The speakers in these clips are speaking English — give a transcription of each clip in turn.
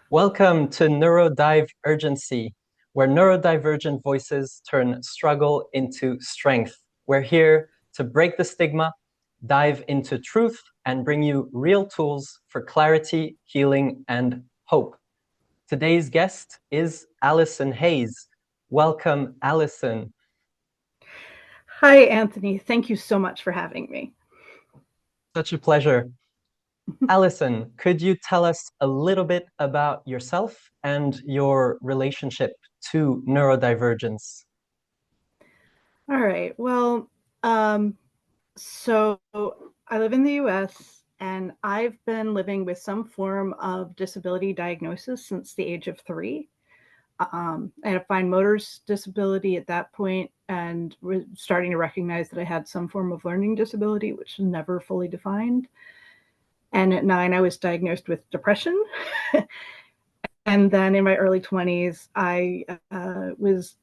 Welcome to Neurodivergency, where neurodivergent voices turn struggle into strength. We're here to break the stigma, dive into truth, and bring you real tools for clarity, healing, and hope. Today's guest is ALISON HAYES. Welcome, ALISON. Hi, Anthony. Thank you so much for having me. Such a pleasure. ALISON, could you tell us a little bit about yourself and your relationship to neurodivergence? All right. Um, so I live in the US and I've been living with some form of disability diagnosis since the age of 3. I had a fine motor disability at that point and was starting to recognize that I had some form of learning disability, which was never fully defined. And at 9, I was diagnosed with depression. And then in my early 20s, I was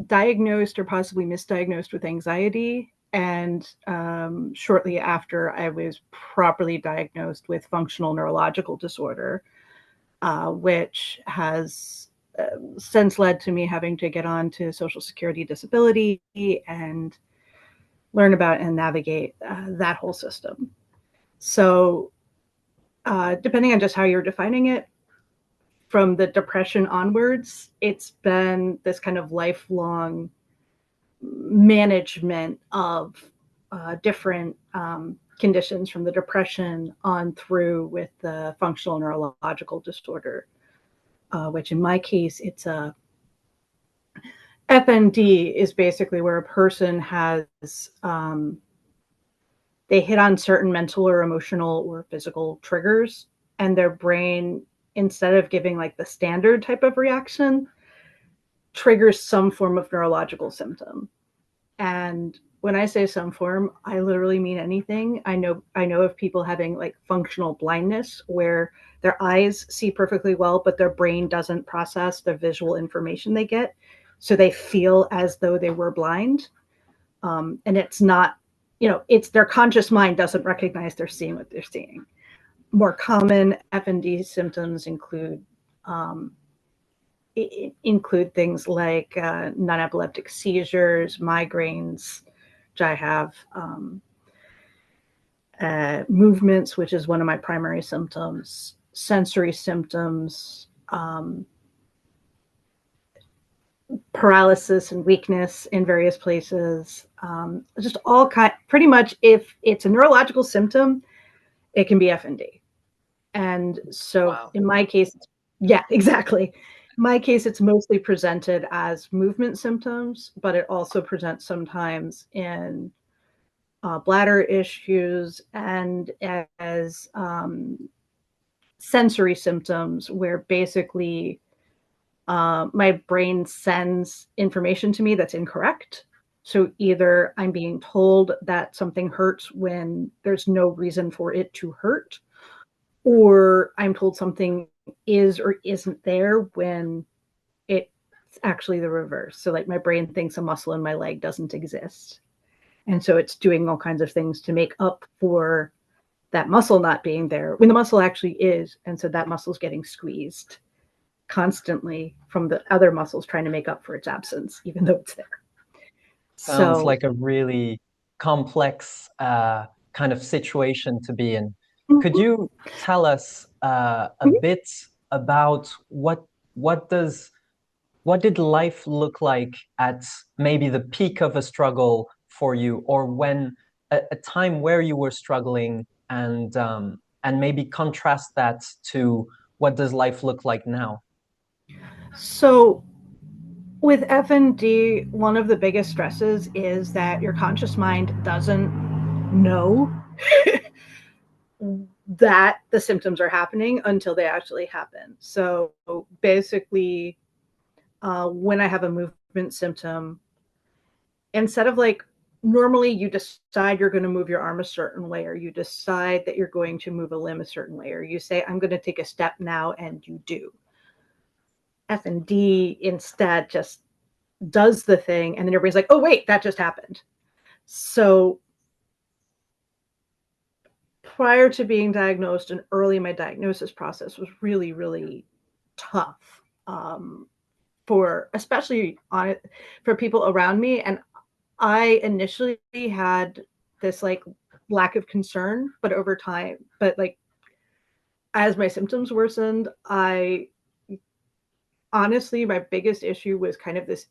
diagnosed or possibly misdiagnosed with anxiety. And shortly after, I was properly diagnosed with functional neurological disorder, which has since led to me having to get on to Social Security disability and learn about and navigate that whole system. So, depending on just how you're defining it, from the depression onwards, it's been this kind of lifelong management of different conditions from the depression on through with the functional neurological disorder, which in my case, it's a FND is basically where a person has, they hit on certain mental or emotional or physical triggers and their brain, instead of giving like the standard type of reaction, triggers some form of neurological symptom. And when I say some form, I literally mean anything. I know of people having like functional blindness where their eyes see perfectly well, but their brain doesn't process the visual information they get. So they feel as though they were blind. And it's not, it's their conscious mind doesn't recognize they're seeing what they're seeing. More common FND symptoms um, include things like non-epileptic seizures, migraines, which I have, movements, which is one of my primary symptoms, sensory symptoms, paralysis and weakness in various places, just all kind. Pretty much, if it's a neurological symptom, it can be FND. And so Wow. in my case, yeah, exactly. In my case, it's mostly presented as movement symptoms, but it also presents sometimes in bladder issues and as sensory symptoms, where basically my brain sends information to me that's incorrect. So either I'm being told that something hurts when there's no reason for it to hurt, or I'm told something is or isn't there when it's actually the reverse. So, like, my brain thinks a muscle in my leg doesn't exist. And so it's doing all kinds of things to make up for that muscle not being there when the muscle actually is. And so that muscle's getting squeezed constantly from the other muscles trying to make up for its absence, even though it's there. Sounds So, like a really complex kind of situation to be in. Could mhm, you tell us a mhm. bit about what does what did life look like at maybe the peak of a struggle for you, or when a time where you were struggling, and maybe contrast that to what does life look like now? So with FND, one of the biggest stresses is that your conscious mind doesn't know that the symptoms are happening until they actually happen. So basically, when I have a movement symptom, instead of like normally you decide you're going to move your arm a certain way, or you decide that you're going to move a limb a certain way, or you say, I'm going to take a step now, and you do. FND instead just does the thing, and then everybody's like, oh, wait, that just happened. So prior to being diagnosed and early in my diagnosis process was really, really tough for especially on it for people around me. And I initially had this like lack of concern, but over time, but like as my symptoms worsened, I honestly, my biggest issue was kind of this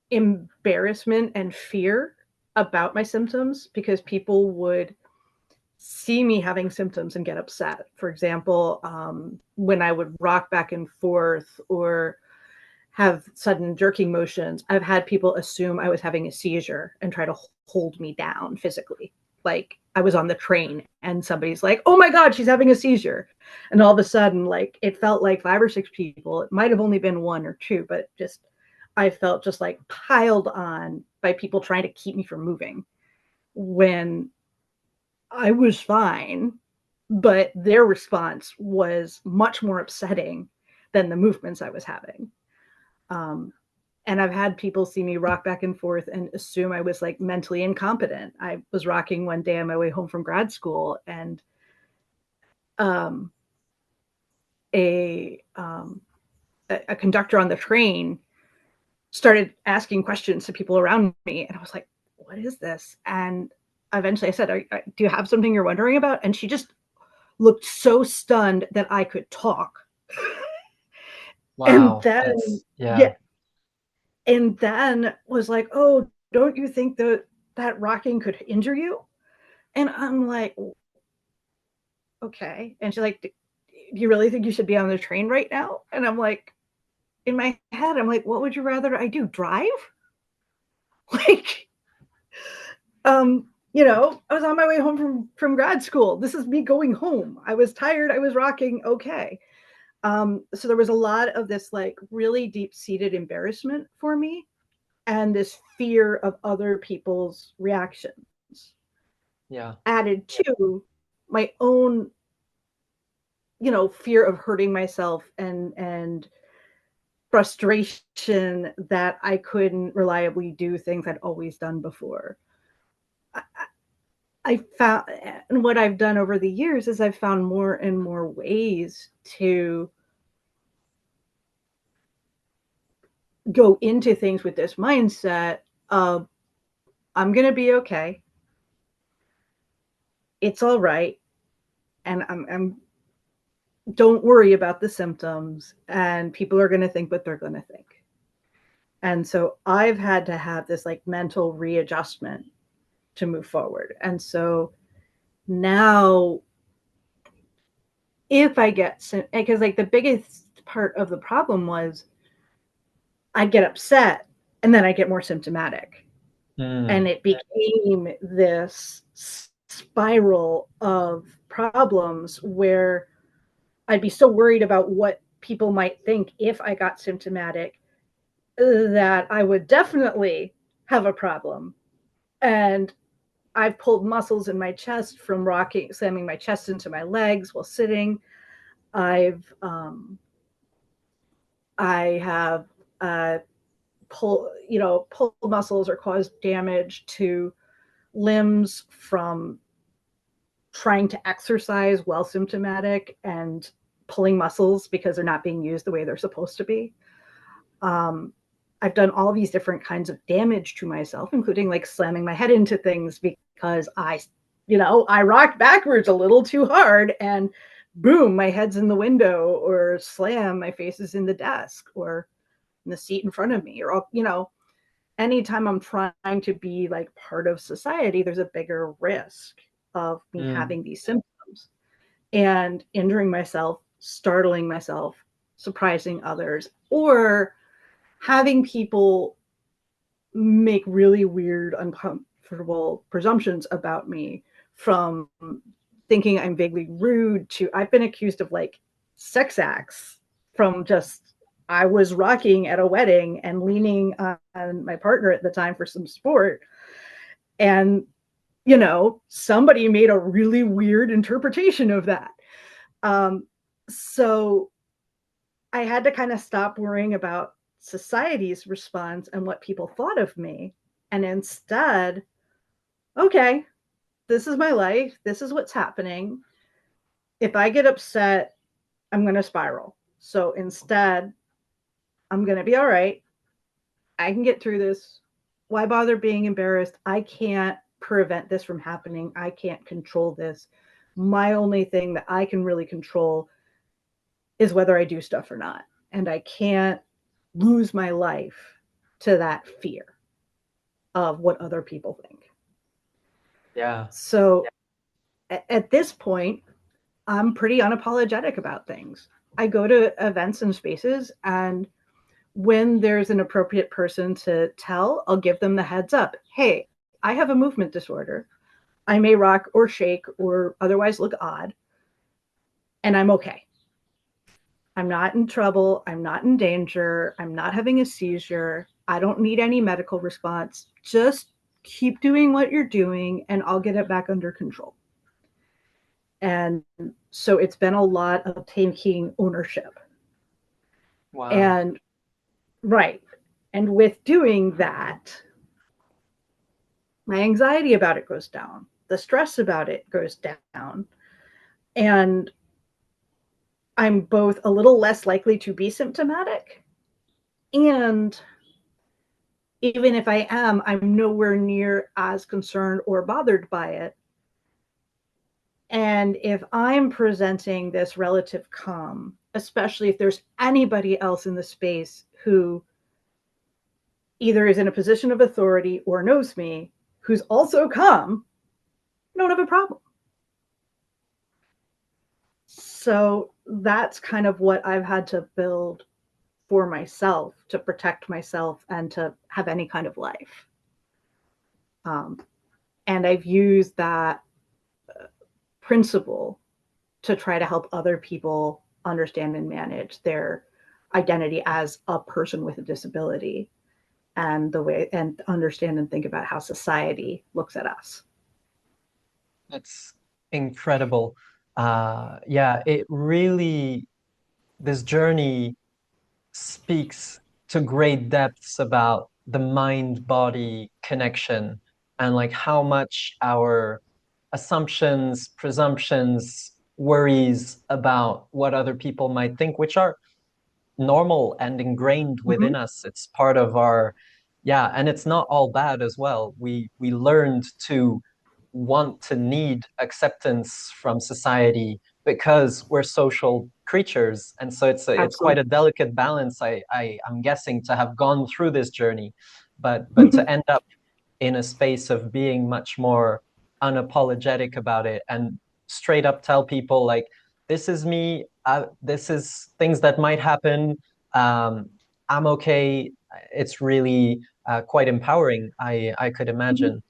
embarrassment and fear about my symptoms because people would see me having symptoms and get upset. For example, when I would rock back and forth or have sudden jerking motions, I've had people assume I was having a seizure and try to hold me down physically. Like I was on the train and somebody's like, oh my God, she's having a seizure. And all of a sudden, like it felt like 5 or 6 people. It might have only been 1 or 2, but just I felt just like piled on by people trying to keep me from moving when I was fine, but their response was much more upsetting than the movements I was having. Um, and I've had people see me rock back and forth and assume I was like mentally incompetent. I was rocking one day on my way home from grad school, and um, a um, a conductor on the train started asking questions to people around me, and I was like, "What is this?" And eventually, I said, "Do you have something you're wondering about?" And she just looked so stunned that I could talk. And Wow. then, It's, yeah, yeah. and then was like, "Oh, don't you think that rocking could injure you?" And I'm like, "Okay." And she's like, "Do you really think you should be on the train right now?" And I'm like, in my head, I'm like, "What would you rather I do? Drive?" Like, I was on my way home from grad school. This is me going home. I was tired. I was rocking. Okay. So there was a lot of this like really deep seated embarrassment for me and this fear of other people's reactions Yeah. added to my own, fear of hurting myself and frustration that I couldn't reliably do things I'd always done before. I found, and what I've done over the years is I've found more and more ways to go into things with this mindset of I'm going to be okay. It's all right. And I'm don't worry about the symptoms, and people are going to think what they're going to think. And so I've had to have this like mental readjustment to move forward. And so now if I get, because like the biggest part of the problem was I get upset and then I get more symptomatic. And Mm. it became this spiral of problems where I'd be so worried about what people might think if I got symptomatic that I would definitely have a problem. And I've pulled muscles in my chest from rocking, slamming my chest into my legs while sitting. I've I have pulled muscles or caused damage to limbs from trying to exercise while symptomatic and pulling muscles because they're not being used the way they're supposed to be. Um, I've done all these different kinds of damage to myself, including like slamming my head into things because I rocked backwards a little too hard and boom, my head's in the window, or slam, my face is in the desk or in the seat in front of me, or, anytime I'm trying to be like part of society, there's a bigger risk of me Mm. having these symptoms and injuring myself, startling myself, surprising others, or having people make really weird, uncomfortable presumptions about me, from thinking I'm vaguely rude to I've been accused of like sex acts from just I was rocking at a wedding and leaning on my partner at the time for some sport. And, somebody made a really weird interpretation of that. Um, so I had to kind of stop worrying about society's response and what people thought of me. And instead, okay, this is my life. This is what's happening. If I get upset, I'm going to spiral. So instead, I'm going to be all right. I can get through this. Why bother being embarrassed? I can't prevent this from happening. I can't control this. My only thing that I can really control is whether I do stuff or not. And I can't lose my life to that fear of what other people think. Yeah. So at this point, I'm pretty unapologetic about things. I go to events and spaces, and when there's an appropriate person to tell, I'll give them the heads up. Hey, I have a movement disorder. I may rock or shake or otherwise look odd, and I'm okay. I'm not in trouble. I'm not in danger. I'm not having a seizure. I don't need any medical response. Just keep doing what you're doing, and I'll get it back under control. And so it's been a lot of taking ownership. Wow. And right. And with doing that, my anxiety about it goes down. The stress about it goes down. And I'm both a little less likely to be symptomatic. And even if I am, I'm nowhere near as concerned or bothered by it. And if I'm presenting this relative calm, especially if there's anybody else in the space who either is in a position of authority or knows me, who's also calm, I don't have a problem. So that's kind of what I've had to build for myself to protect myself and to have any kind of life. And I've used that principle to try to help other people understand and manage their identity as a person with a disability and the way and understand and think about how society looks at us. That's incredible. Yeah, it really, this journey speaks to great depths about the mind-body connection and like how much our assumptions, presumptions, worries about what other people might think, which are normal and ingrained Mm-hmm. within us. It's part of our, yeah, and it's not all bad as well. We learned to want to need acceptance from society because we're social creatures. And so it's quite Absolutely. a delicate balance, I'm guessing, to have gone through this journey, but to end up in a space of being much more unapologetic about it and straight up tell people like, this is me, this is things that might happen. um, I'm okay. It's really quite empowering, I could imagine.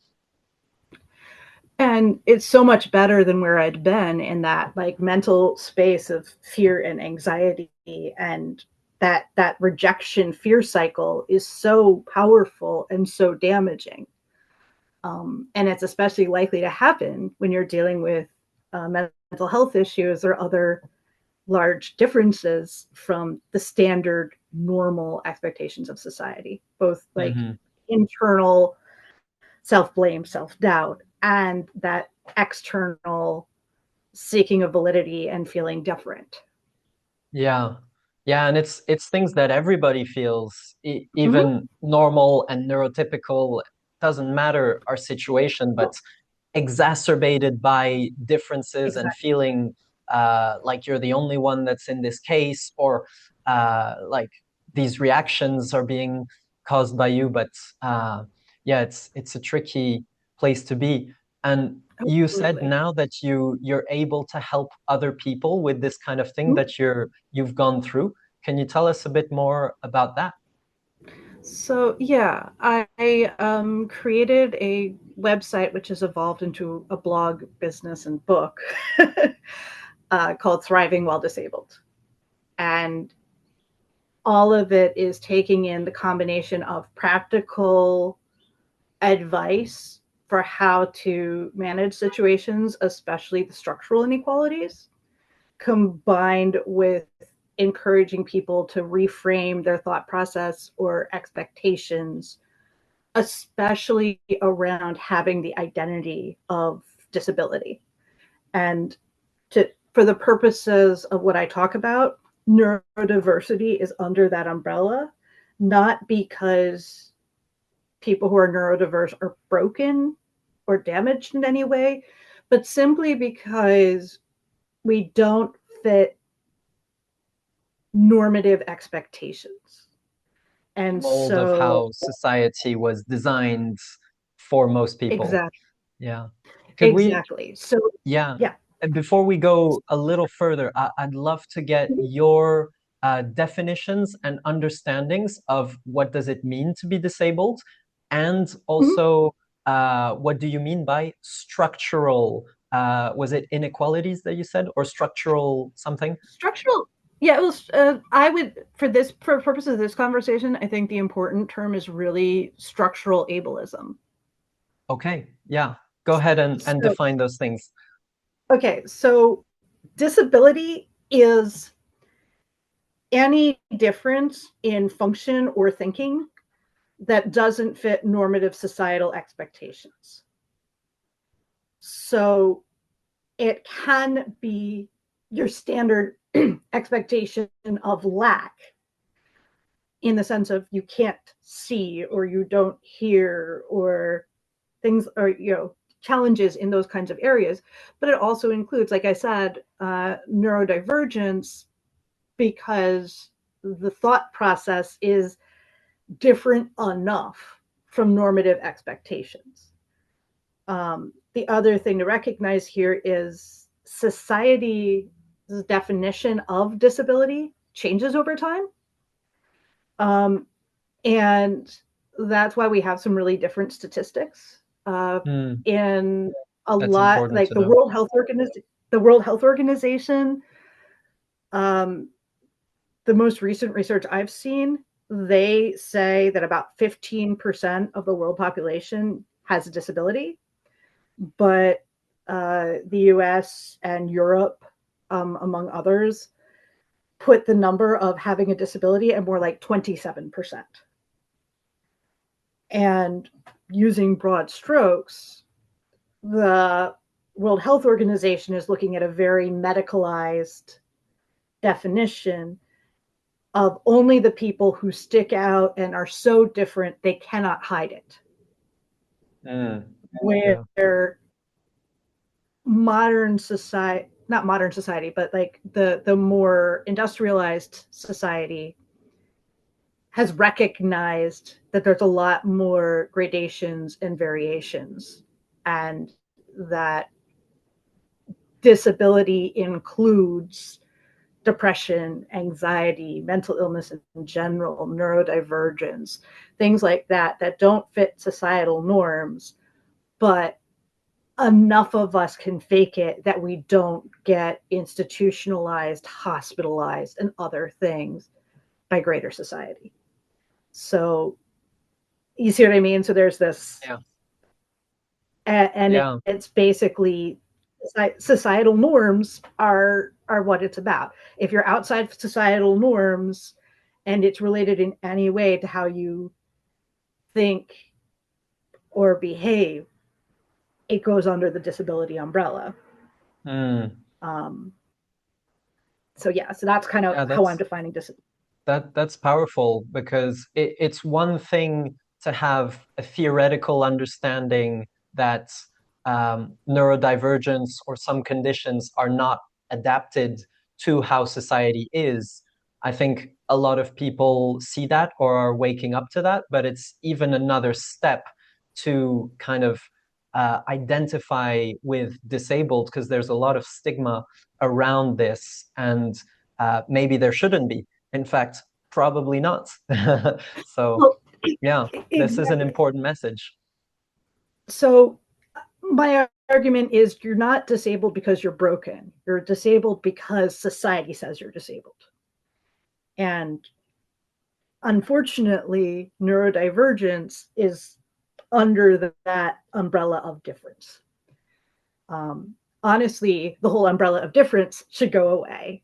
And it's so much better than where I'd been in that like mental space of fear and anxiety, and that rejection fear cycle is so powerful and so damaging. And it's especially likely to happen when you're dealing with mental health issues or other large differences from the standard normal expectations of society, both like Hmm. internal self-blame, self-doubt, and that external seeking of validity and feeling different. Yeah. Yeah, and it's things that everybody feels, Mm-hmm. even normal and neurotypical, doesn't matter our situation, but exacerbated by differences and Exactly. feeling like you're the only one that's in this case, or like these reactions are being caused by you. But yeah, it's a tricky place to be. And you said Absolutely. now that you're able to help other people with this kind of thing Mm-hmm. that you've gone through. Can you tell us a bit more about that? So yeah, I created a website which has evolved into a blog, business, and book called Thriving While Disabled, and all of it is taking in the combination of practical advice for how to manage situations, especially the structural inequalities, combined with encouraging people to reframe their thought process or expectations, especially around having the identity of disability. And for the purposes of what I talk about, neurodiversity is under that umbrella, not because people who are neurodiverse are broken or damaged in any way, but simply because we don't fit normative expectations. And Mold of so, how society was designed for most people. exactly, Yeah. Could we, exactly. So, yeah. yeah. And before we go a little further, I'd love to get your definitions and understandings of what does it mean to be disabled, and Mhm. also what do you mean by structural, was it inequalities that you said, or structural something? Structural, yeah, it was, I would, for purposes of this conversation, I think the important term is really structural ableism. Okay, yeah. Go ahead and So, define those things. okay, so disability is any difference in function or thinking that doesn't fit normative societal expectations. So it can be your standard expectation of lack, in the sense of you can't see or you don't hear, or things, or challenges in those kinds of areas. But it also includes, like I said, neurodivergence, because the thought process is different enough from normative expectations. The other thing to recognize here is society's definition of disability changes over time. Um, and that's why we have some really different statistics. Hmm, In a that's lot, important like to know. The World Health Organization, um, the most recent research I've seen, they say that about 15% of the world population has a disability, but the US and Europe, among others, put the number of having a disability at more like 27%. And using broad strokes, the World Health Organization is looking at a very medicalized definition of only the people who stick out and are so different they cannot hide it. Hmm, yeah. Where modern society, not modern society, but like the more industrialized society, has recognized that there's a lot more gradations and variations, and that disability includes depression, anxiety, mental illness in general, neurodivergence, things like that that don't fit societal norms, but enough of us can fake it that we don't get institutionalized, hospitalized, and other things by greater society. So you see what I mean? So there's this, Yeah. and Yeah. it's basically societal norms are what it's about. If you're outside societal norms and it's related in any way to how you think or behave, it goes under the disability umbrella. Hmm. Um, so yeah, so that's kind of Yeah, how I'm defining disability. that's powerful because it's one thing to have a theoretical understanding that neurodivergence or some conditions are not adapted to how society is. I think a lot of people see that or are waking up to that, but it's even another step to kind of identify with disabled, because there's a lot of stigma around this, and maybe there shouldn't be. In fact, probably not. So, Well, yeah, this is an exactly. important message. So my argument is you're not disabled because you're broken. You're disabled because society says you're disabled. And unfortunately, neurodivergence is under that umbrella of difference. Honestly, the whole umbrella of difference should go away.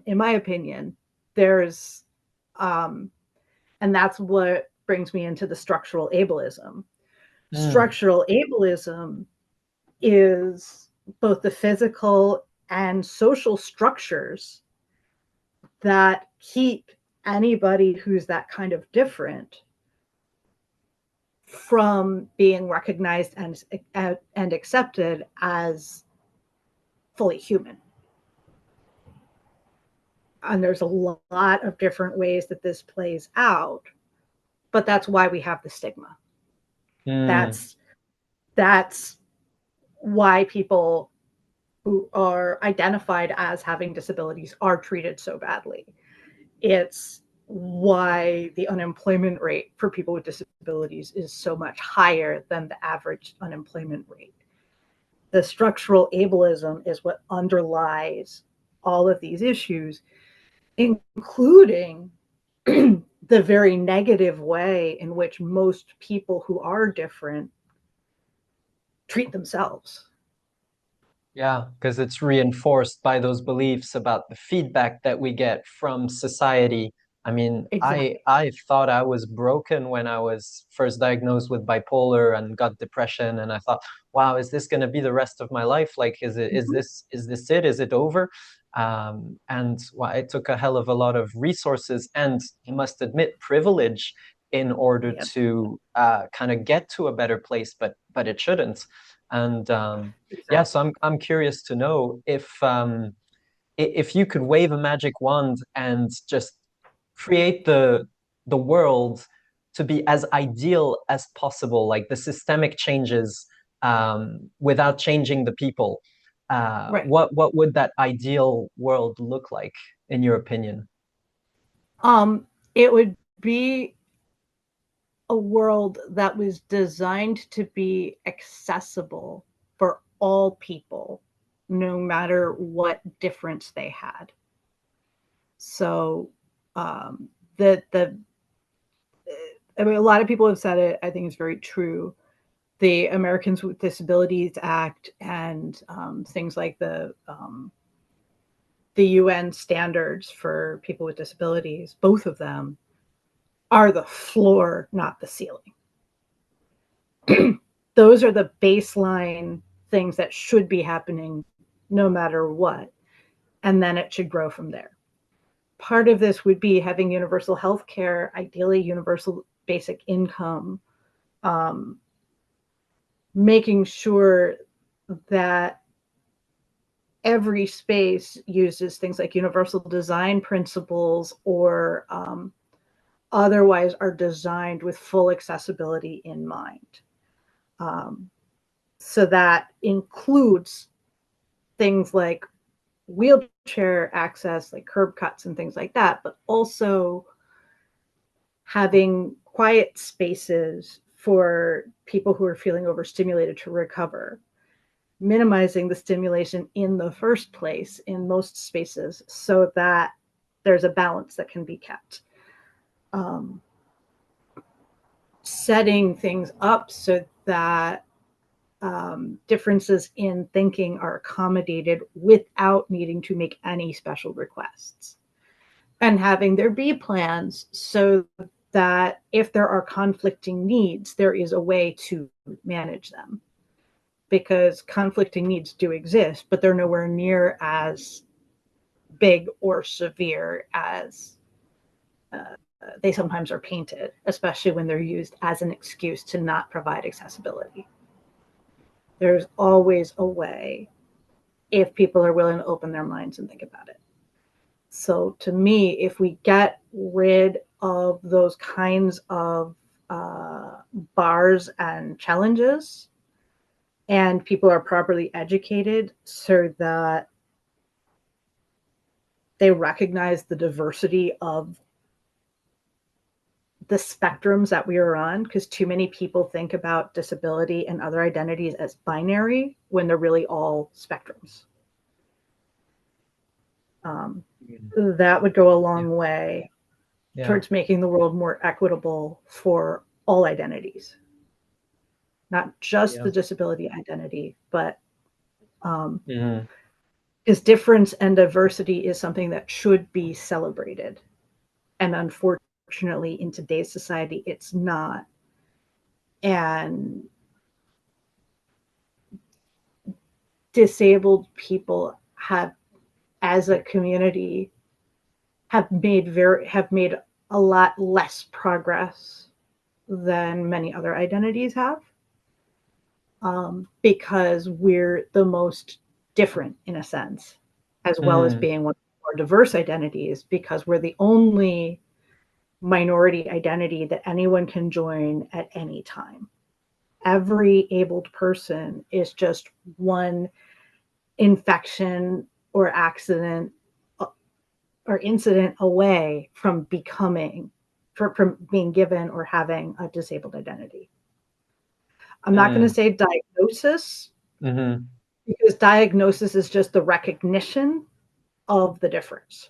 In my opinion, there's, um, and that's what brings me into the structural ableism. Mm, Structural ableism is both the physical and social structures that keep anybody who's that kind of different from being recognized and accepted as fully human. And there's a lot of different ways that this plays out, but that's why we have the stigma. That's why people who are identified as having disabilities are treated so badly. It's why the unemployment rate for people with disabilities is so much higher than the average unemployment rate. The structural ableism is what underlies all of these issues, including the very negative way in which most people who are different treat themselves. Yeah, because it's reinforced by those beliefs about the feedback that we get from society. I mean, Exactly. I thought I was broken when I was first diagnosed with bipolar and got depression, and I thought, wow, is this going to be the rest of my life? Like, Mm-hmm. is this it? Is it over? And well, it took a hell of a lot of resources and, I must admit, privilege in order Yep. to kind of get to a better place, but it shouldn't. And yeah, Exactly. so I'm curious to know if you could wave a magic wand and just create the world to be as ideal as possible, like the systemic changes without changing the people. Right. What would that ideal world look like, in your opinion? Um, it would be a world that was designed to be accessible for all people, no matter what difference they had. So, um, the I mean, a lot of people have said it. I think it's very true. The Americans with Disabilities Act and things like the UN standards for people with disabilities, both of them are the floor, not the ceiling. Those are the baseline things that should be happening no matter what. And then it should grow from there. Part of this would be having universal health care, ideally universal basic income, um, making sure that every space uses things like universal design principles or otherwise are designed with full accessibility in mind. Um, so that includes things like wheelchair access, like curb cuts and things like that, but also having quiet spaces for people who are feeling overstimulated to recover, minimizing the stimulation in the first place in most spaces so that there's a balance that can be kept. Um, Setting things up so that differences in thinking are accommodated without needing to make any special requests. And having there be plans so that if there are conflicting needs, there is a way to manage them. Because conflicting needs do exist, but they're nowhere near as big or severe as they sometimes are painted, especially when they're used as an excuse to not provide accessibility. There's always a way if people are willing to open their minds and think about it. So to me, if we get rid of those kinds of bars and challenges, and people are properly educated so that they recognize the diversity of the spectrums that we are on, because too many people think about disability and other identities as binary when they're really all spectrums. Um, that would go a Yeah, long way yeah, towards making the world more equitable for all identities, not just yeah. the disability identity, but Mhm. because difference and diversity is something that should be celebrated. And unfortunately, in today's society, it's not. And disabled people have, as a community, have made a lot less progress than many other identities have, because we're the most different in a sense, as well as Mm, being one of the more diverse identities, because we're the only minority identity that anyone can join at any time. Every abled person is just one infection or accident or incident away from from being given or having a disabled identity. I'm not going to mm, say diagnosis, mm-hmm. because diagnosis is just the recognition of the difference.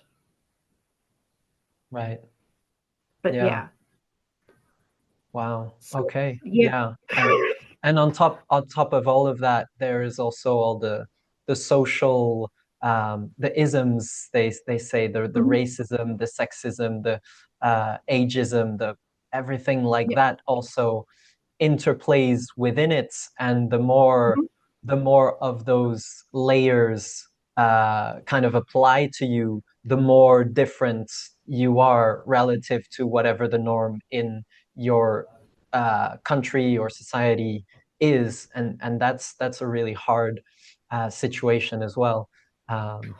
Right. But Yeah. yeah, Wow. so Okay. yeah. Yeah. And on top of all of that, there is also all the social the isms they say the Mhm. racism, the sexism, the ageism, the everything like Yeah. that also interplays within it, and Mhm. the more of those layers kind of apply to you, the more different you are relative to whatever the norm in your country or society is, and that's a really hard situation as well. Um,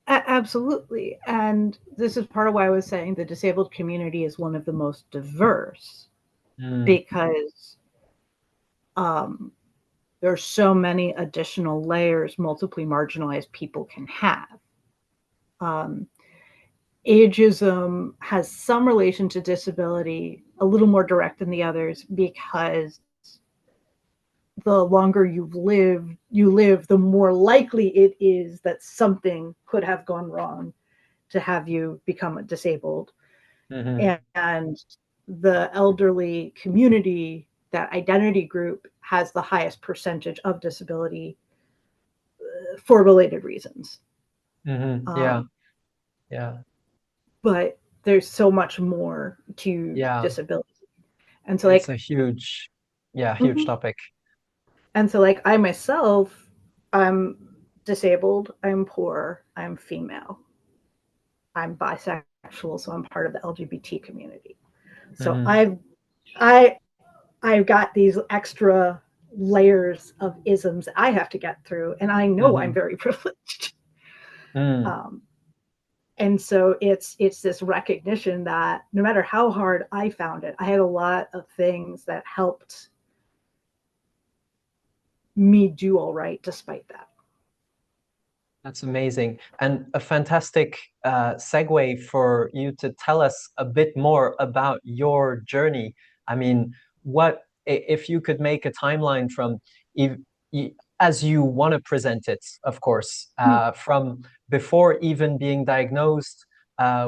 Absolutely. And this is part of why I was saying the disabled community is one of the most diverse, mm, because um, there's so many additional layers multiply marginalized people can have. Um, Ageism has some relation to disability, a little more direct than the others, because the longer you live, the more likely it is that something could have gone wrong to have you become disabled. mhm, And the elderly community, that identity group, has the highest percentage of disability for related reasons. mhm, yeah, Um, yeah, but there's so much more to yeah. disability. And so It's like a huge, yeah, huge mhm. topic. And so like I myself, I'm disabled, I'm poor, I'm female, I'm bisexual, so I'm part of the LGBT community. So Hmm. I I've got these extra layers of isms I have to get through, and I know I'm Hmm. very privileged. Mm, Um, and so it's this recognition that no matter how hard I found it, I had a lot of things that helped me do all right despite that. that's amazing. And a fantastic segue for you to tell us a bit more about your journey. I mean, if you could make a timeline from, ev- as you want to present it, of course, Hmm. from before even being diagnosed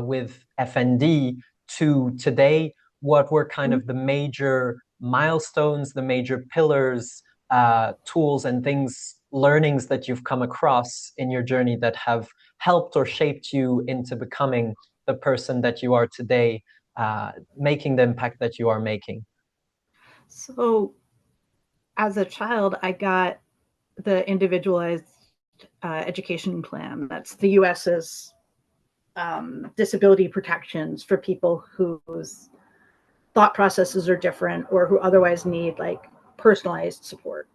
with FND to today, what were kind Hmm. of the major milestones, the major pillars, tools and things, learnings that you've come across in your journey that have helped or shaped you into becoming the person that you are today, making the impact that you are making? So as a child, I got the individualized education plan. That's the US's disability protections for people whose thought processes are different or who otherwise need like personalized support.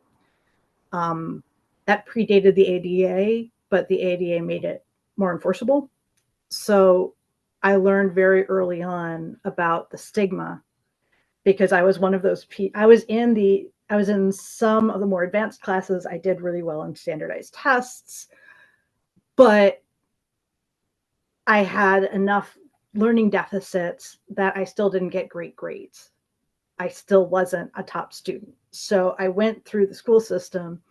Um, that predated the ADA, but the ADA made it more enforceable. So I learned very early on about the stigma, because I was one of those I was in some of the more advanced classes. I did really well in standardized tests, but I had enough learning deficits that I still didn't get great grades. I still wasn't a top student. So I went through the school system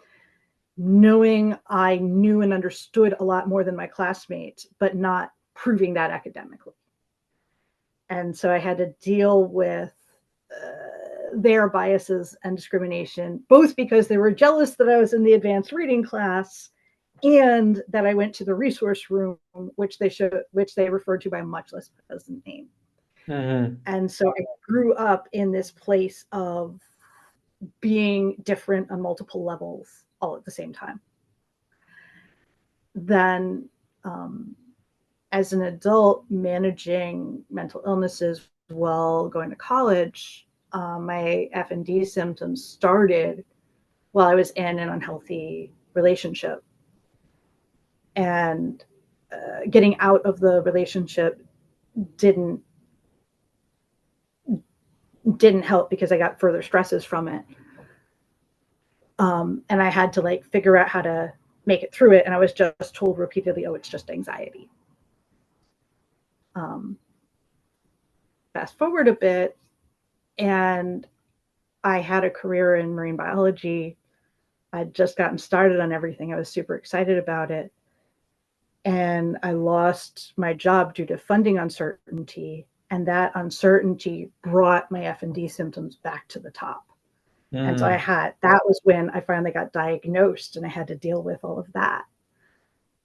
knowing I knew and understood a lot more than my classmates, but not proving that academically. And so I had to deal with their biases and discrimination, both because they were jealous that I was in the advanced reading class and that I went to the resource room, which they referred to by a much less pleasant name. Hmm. And so I grew up in this place of being different on multiple levels all at the same time. Then um, as an adult managing mental illnesses while going to college, my FND symptoms started while I was in an unhealthy relationship. And getting out of the relationship didn't help because I got further stresses from it. And I had to like figure out how to make it through it. And I was just told repeatedly, oh, it's just anxiety. Fast forward a bit, and I had a career in marine biology. I'd just gotten started on everything. I was super excited about it. And I lost my job due to funding uncertainty. And that uncertainty brought my FND symptoms back to the top. And so that was when I finally got diagnosed, and I had to deal with all of that.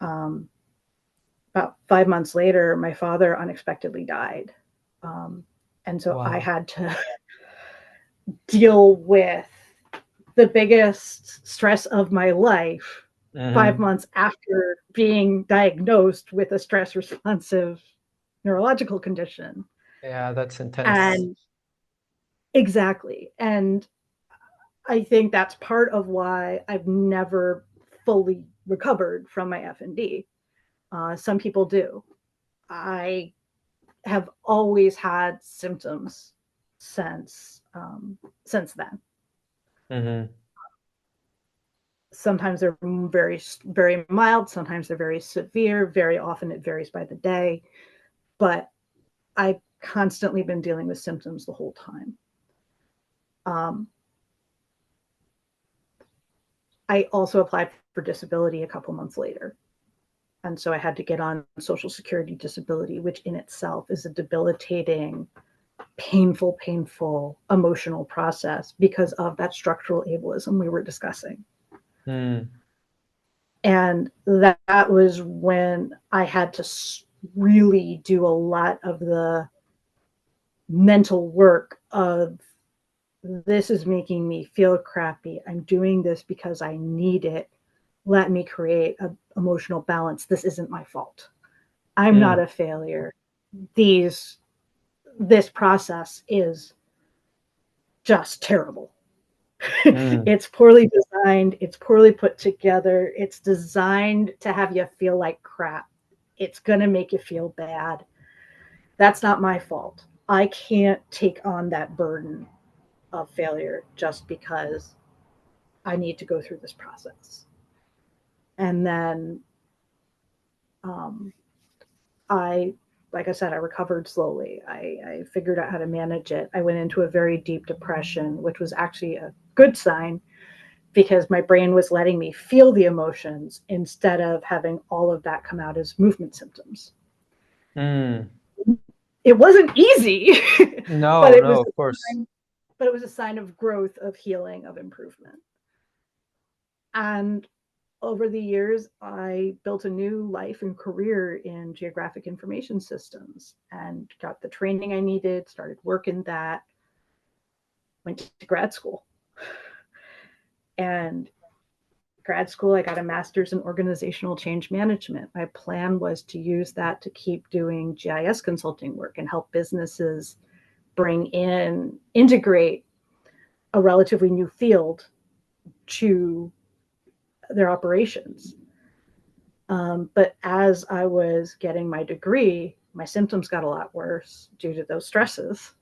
About 5 months later, my father unexpectedly died. And so I had to deal with the biggest stress of my life 5 months after being diagnosed with a stress responsive neurological condition. Yeah, that's intense. And exactly. And I think that's part of why I've never fully recovered from my FND. Some people do. I have always had symptoms since then. Mm-hmm. Sometimes they're very, very mild. Sometimes they're very severe. Very often it varies by the day. But I've constantly been dealing with symptoms the whole time. I also applied for disability a couple months later. And so I had to get on Social Security disability, which in itself is a debilitating, painful emotional process because of that structural ableism we were discussing. And that was when I had to really do a lot of the mental work of, this is making me feel crappy. I'm doing this because I need it. Let me create an emotional balance. This isn't my fault. I'm not a failure. This process is just terrible. It's poorly designed. It's poorly put together. It's designed to have you feel like crap. It's going to make you feel bad. That's not my fault. I can't take on that burden of failure just because I need to go through this process. And then like I said, I recovered slowly. I figured out how to manage it. I went into a very deep depression, which was actually a good sign because my brain was letting me feel the emotions instead of having all of that come out as movement symptoms. It wasn't easy. No, but of course. But it was a sign of growth, of healing, of improvement. And over the years, I built a new life and career in geographic information systems and got the training I needed, started working that, went to grad school. And grad school, I got a master's in organizational change management. My plan was to use that to keep doing GIS consulting work and help businesses integrate a relatively new field to their operations. But as I was getting my degree, my symptoms got a lot worse due to those stresses.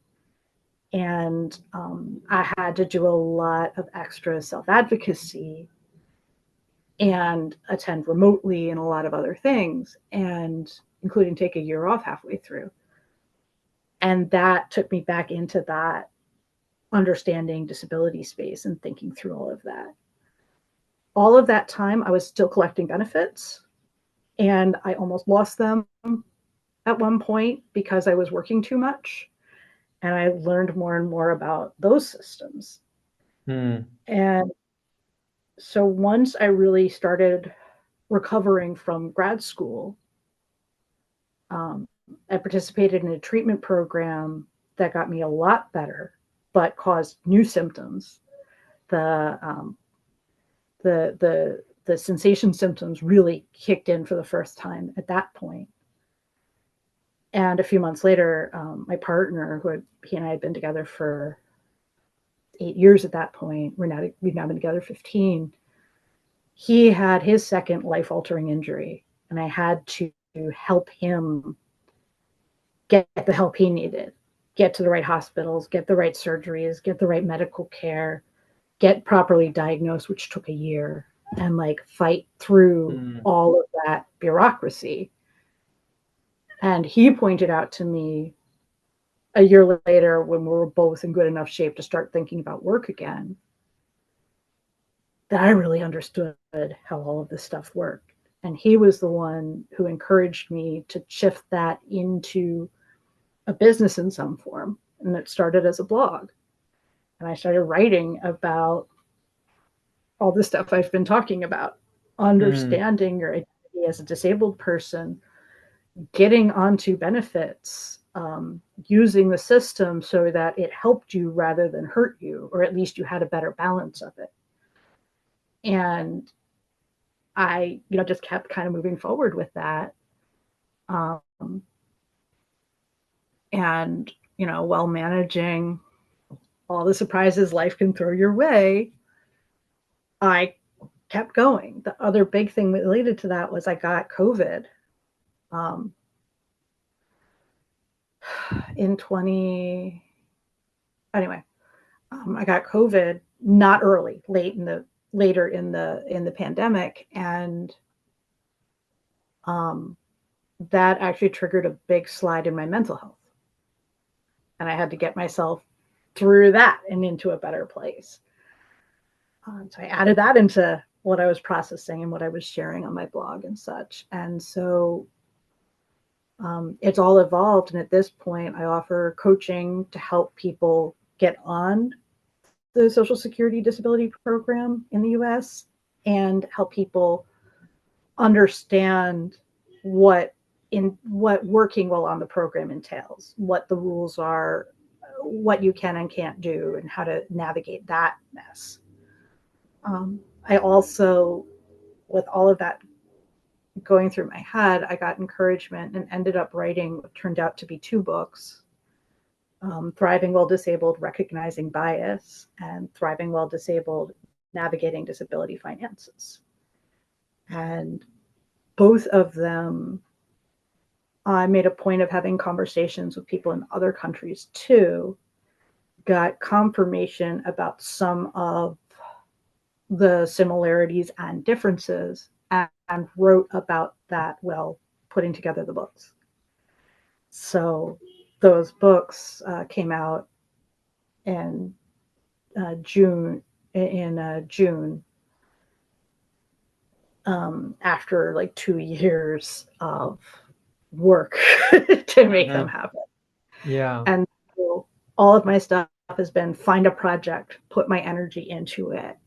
And I had to do a lot of extra self-advocacy and attend remotely and a lot of other things, and including take a year off halfway through. And that took me back into that understanding disability space and thinking through all of that. All of that time, I was still collecting benefits, and I almost lost them at one point because I was working too much. And I learned more and more about those systems. And so once I really started recovering from grad school, I participated in a treatment program that got me a lot better, but caused new symptoms. The sensation symptoms really kicked in for the first time at that point. And a few months later, my partner, he and I had been together for 8 years at that point, we've now been together 15. He had his second life-altering injury, and I had to help him get the help he needed, get to the right hospitals, get the right surgeries, get the right medical care, get properly diagnosed, which took a year, and like fight through all of that bureaucracy. And he pointed out to me a year later, when we were both in good enough shape to start thinking about work again, that I really understood how all of this stuff worked. And he was the one who encouraged me to shift that into a business in some form. And it started as a blog. And I started writing about all the stuff I've been talking about, understanding your identity as a disabled person, getting onto benefits, using the system so that it helped you rather than hurt you, or at least you had a better balance of it. And I, just kept kind of moving forward with that. And, while managing all the surprises life can throw your way, I kept going. The other big thing related to that was I got COVID in 20. Anyway, I got COVID not early, later in the pandemic, and that actually triggered a big slide in my mental health, and I had to get myself through that and into a better place. So I added that into what I was processing and what I was sharing on my blog and such. And so it's all evolved. And at this point, I offer coaching to help people get on the Social Security disability program in the US and help people understand what working well on the program entails, what the rules are, what you can and can't do, and how to navigate that mess. I also, with all of that going through my head, I got encouragement and ended up writing what turned out to be 2 books, Thriving While Disabled, Recognizing Bias, and Thriving While Disabled, Navigating Disability Finances. And both of them, I made a point of having conversations with people in other countries too, got confirmation about some of the similarities and differences, and wrote about that while putting together the books. So those books came out in June, after like 2 years of work to make them happen. Yeah. And so all of my stuff has been find a project, put my energy into it,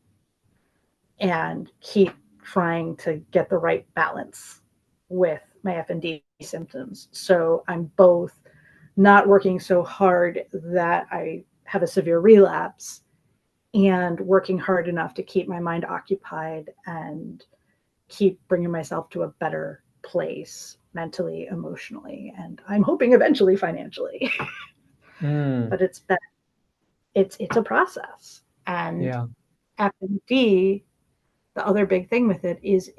and keep trying to get the right balance with my FND symptoms. So I'm both not working so hard that I have a severe relapse and working hard enough to keep my mind occupied and keep bringing myself to a better place mentally, emotionally, and I'm hoping eventually financially. But it's a process. And FND, the other big thing with it is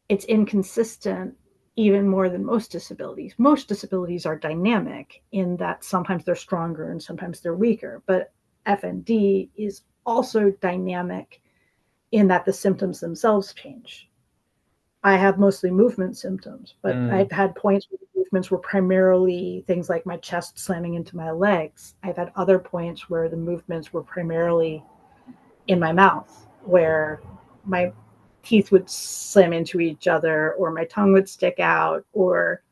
it's inconsistent even more than most disabilities. Most disabilities are dynamic in that sometimes they're stronger and sometimes they're weaker, but FND is also dynamic in that the symptoms themselves change. I have mostly movement symptoms, but I've had points where the movements were primarily things like my chest slamming into my legs. I've had other points where the movements were primarily in my mouth, where my teeth would slam into each other, or my tongue would stick out, or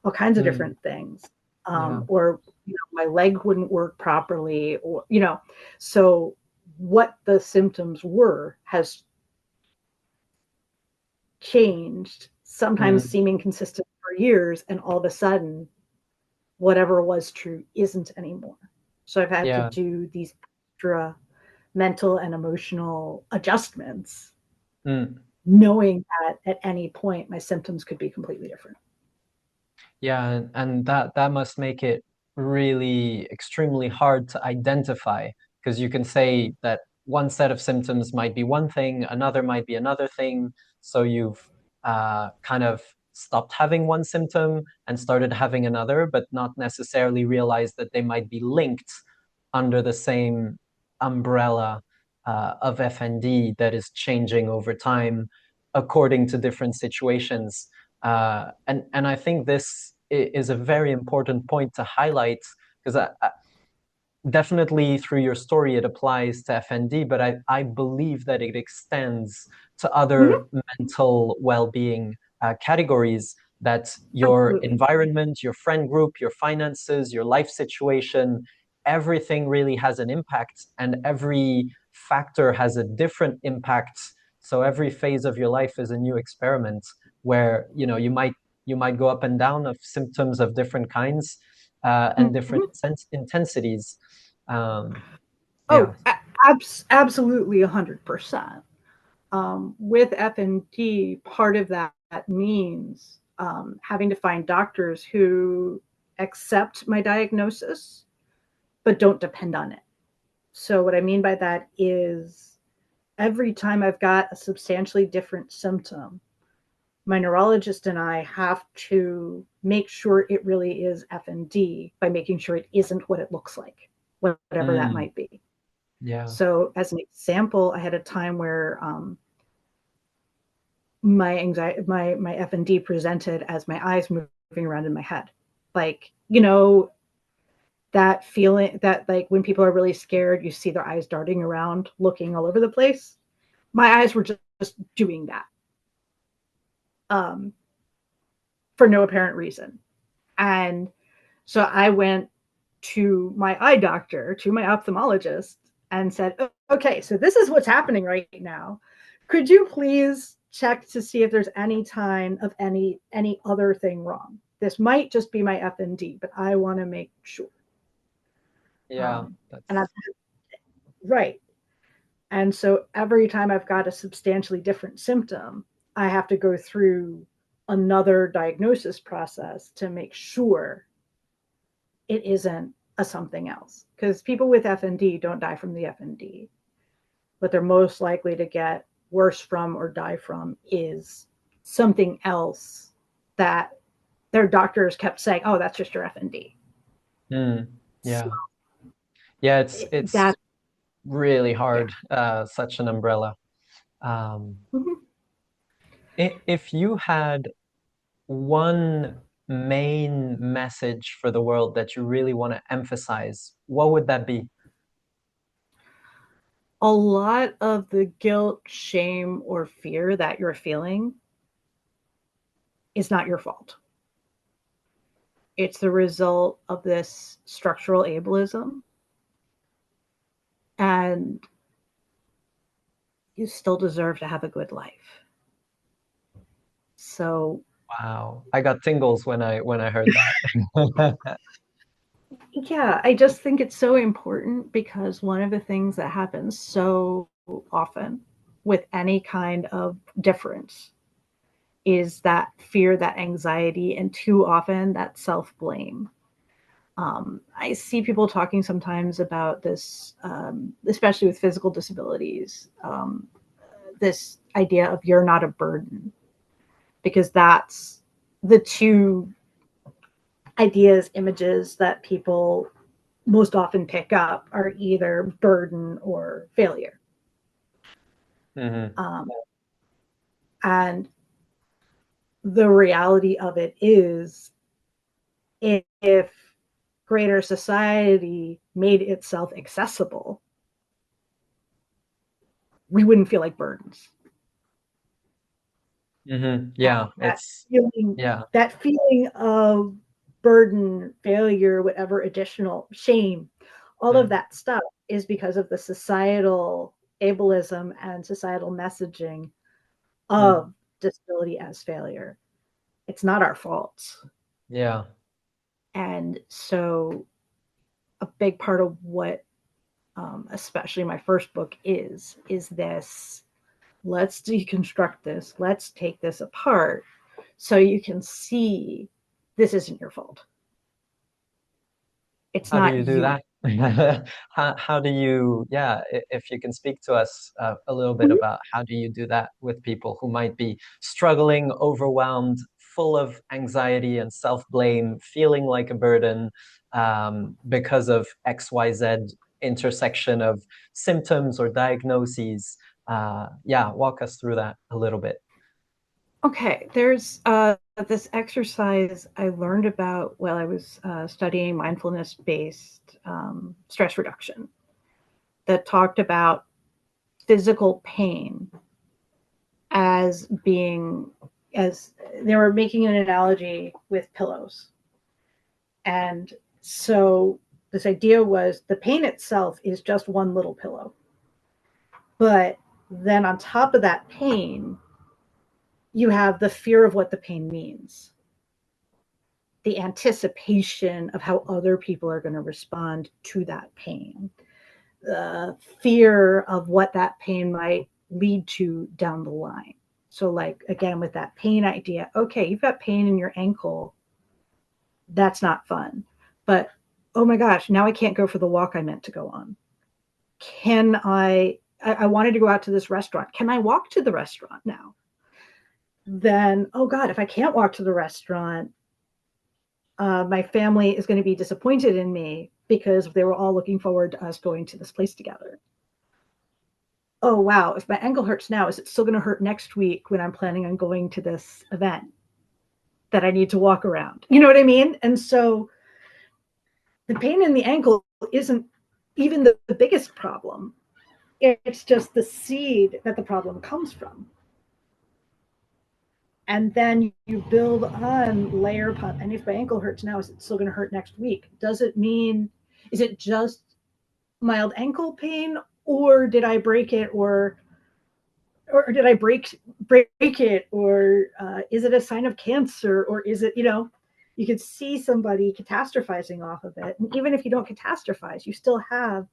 all kinds of different things. Or my leg wouldn't work properly, or so what the symptoms were has changed, sometimes seeming consistent for years, and all of a sudden whatever was true isn't anymore. So I've had to do these extra mental and emotional adjustments, knowing that at any point my symptoms could be completely different. Yeah, and that must make it really extremely hard to identify because you can say that one set of symptoms might be one thing, another might be another thing. So you've kind of stopped having one symptom and started having another, but not necessarily realized that they might be linked under the same umbrella of FND that is changing over time according to different situations. And I think this is a very important point to highlight because definitely through your story it applies to FND, but I believe that it extends to other Mhm. mental well-being categories, that your Absolutely. environment, your friend group, your finances, your life situation, everything really has an impact, and every factor has a different impact. So every phase of your life is a new experiment where you might go up and down of symptoms of different kinds and different Mhm. intensities. Um, yeah. Oh, absolutely 100%. With FND, part of that means having to find doctors who accept my diagnosis but don't depend on it. So, what I mean by that is every time I've got a substantially different symptom, my neurologist and I have to make sure it really is FND by making sure it isn't what it looks like, whatever that Mm, might be. yeah. So, as an example, I had a time where my anxiety, my FND presented as my eyes moving around in my head, like that feeling that like when people are really scared, you see their eyes darting around, looking all over the place. My eyes were just doing that um, for no apparent reason, and so I went to my eye doctor, to my ophthalmologist, and said, "Okay, so this is what's happening right now. Could you please check to see if there's any sign of any other thing wrong? This might just be my FND, but I want to make sure." Yeah. Um, and I've That's right, and so every time I've got a substantially different symptom, I have to go through another diagnosis process to make sure it isn't a something else. Because people with FND don't die from the FND. What they're most likely to get worse from or die from is something else that their doctors kept saying, "Oh, that's just your FND." mm, So yeah. Yeah, it's that, really yeah. hard, such an umbrella. Um, Mhm. if you had one main message for the world that you really want to emphasize, what would that be? A lot of the guilt, shame, or fear that you're feeling is not your fault. It's the result of this structural ableism, and you still deserve to have a good life. So, Wow, I got tingles when I heard that. yeah, I just think it's so important because one of the things that happens so often with any kind of difference is that fear, that anxiety, and too often that self blame. I see people talking sometimes about this, especially with physical disabilities, this idea of you're not a burden, because that's the two ideas, images that people most often pick up are either burden or failure. Hmm. Um, and the reality of it is, if greater society made itself accessible, we wouldn't feel like burdens. Hmm. And Yeah, that it's feeling, yeah. that feeling of burden, failure, whatever additional shame, all of Mm, that stuff is because of the societal ableism and societal messaging mm, of disability as failure. It's not our fault. yeah. And so, a big part of what, especially my first book, is this: let's deconstruct this, let's take this apart so you can see this isn't your fault. It's How do not you do you. that? How do you, yeah, if you can speak to us a little bit Mhm. about how do you do that with people who might be struggling, overwhelmed, full of anxiety and self-blame, feeling like a burden because of XYZ intersection of symptoms or diagnoses. Yeah, walk us through that a little bit. Okay, there's this exercise I learned about while I was studying mindfulness based stress reduction that talked about physical pain as being, as they were making an analogy with pillows. And so this idea was the pain itself is just one little pillow. But then on top of that pain, you have the fear of what the pain means, the anticipation of how other people are going to respond to that pain, the fear of what that pain might lead to down the line. So, like, again, with that pain idea, okay, you've got pain in your ankle. That's not fun. But oh my gosh, now I can't go for the walk I meant to go on. Can I wanted to go out to this restaurant. Can I walk to the restaurant now? Then, oh God, if I can't walk to the restaurant, my family is going to be disappointed in me because they were all looking forward to us going to this place together. Oh, wow, if my ankle hurts now, is it still going to hurt next week when I'm planning on going to this event that I need to walk around? You know what I mean? And so the pain in the ankle isn't even the biggest problem. It's just the seed that the problem comes from. And then you build on layer upon, and if my ankle hurts now, is it still going to hurt next week? Does it mean, is it just mild ankle pain, or did I break it, or did I break it, or is it a sign of cancer, or is it, you could see somebody catastrophizing off of it. And even if you don't catastrophize, you still have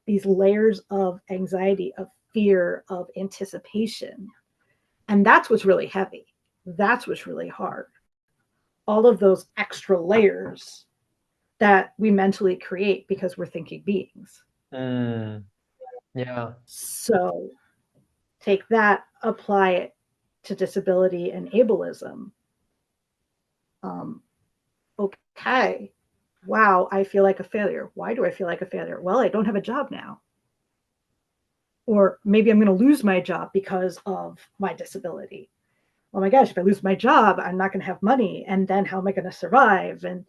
these layers of anxiety, of fear, of anticipation. And that's what's really heavy. That's what's really hard. All of those extra layers that we mentally create because we're thinking beings. Mm, yeah. So take that, apply it to disability and ableism. Um, okay, wow, I feel like a failure. Why do I feel like a failure? Well, I don't have a job now. Or maybe I'm going to lose my job because of my disability. Oh my gosh, if I lose my job, I'm not going to have money. And then how am I going to survive? And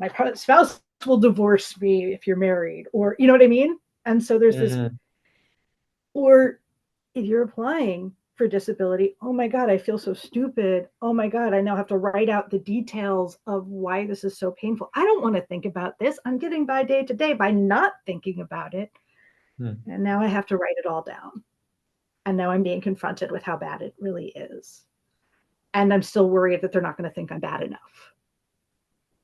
my spouse will divorce me if you're married, or, you know what I mean? And so there's this, Mm-hmm. or if you're applying for disability, oh my God, I feel so stupid. Oh my God, I now have to write out the details of why this is so painful. I don't want to think about this. I'm getting by day to day by not thinking about it. Mm. And now I have to write it all down. And now I'm being confronted with how bad it really is. And I'm still worried that they're not going to think I'm bad enough.